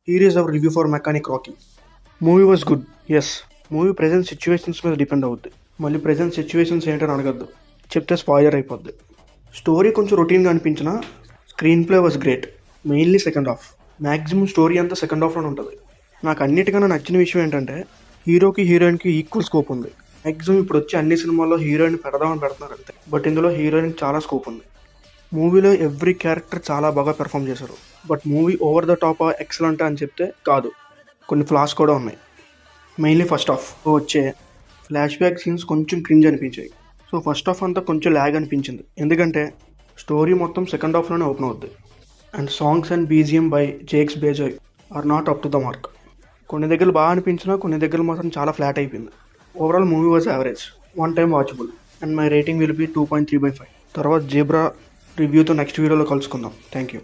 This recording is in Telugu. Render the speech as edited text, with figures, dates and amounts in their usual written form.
Here is our review for Mechanic Rocky. Movie was good. Yes, movie present situations మీద డిపెండ్ అవుద్ది. మళ్ళీ ప్రజెంట్ సిచ్యువేషన్స్ ఏంటని అడగద్దు, చెప్తే స్పాయిలర్ అయిపోద్ది. స్టోరీ కొంచెం రొటీన్గా అనిపించిన screen play was great. Mainly second half. Maximum story అంతా సెకండ్ హాఫ్లోనే ఉంటుంది. నాకు అన్నిటికన్నా నచ్చిన విషయం ఏంటంటే హీరోకి హీరోయిన్కి ఈక్వల్ స్కోప్ ఉంది. మ్యాక్సిమం ఇప్పుడు వచ్చే అన్ని సినిమాల్లో హీరోయిన్ పెడదామని పెడుతున్నారు అంతే, బట్ ఇందులో హీరోయిన్కి చాలా స్కోప్ ఉంది. మూవీలో ఎవ్రీ క్యారెక్టర్ చాలా బాగా పెర్ఫామ్ చేశారు. But movie over the top excellent అని చెప్తే కాదు, కొన్ని ఫ్లాస్ కూడా ఉన్నాయి. మెయిన్లీ ఫస్ట్ హాఫ్ వచ్చే ఫ్లాష్ బ్యాక్ సీన్స్ కొంచెం క్రింజ్ అనిపించాయి. సో ఫస్ట్ హాఫ్ అంతా కొంచెం ల్యాగ్ అనిపించింది, ఎందుకంటే స్టోరీ మొత్తం సెకండ్ హాఫ్లోనే ఓపెన్ అవుద్ది. And songs and BGM by Jakes Bejoy are not up to the mark. కొన్ని దగ్గర బాగా అనిపించినా కొన్ని దగ్గర మాత్రం చాలా ఫ్లాట్ అయిపోయింది. Overall movie was average, one time watchable. And my rating will be 2.3/5. తర్వాత జేబ్రా రివ్యూతో నెక్స్ట్ వీడియోలో కలుసుకుందాం. Thank you.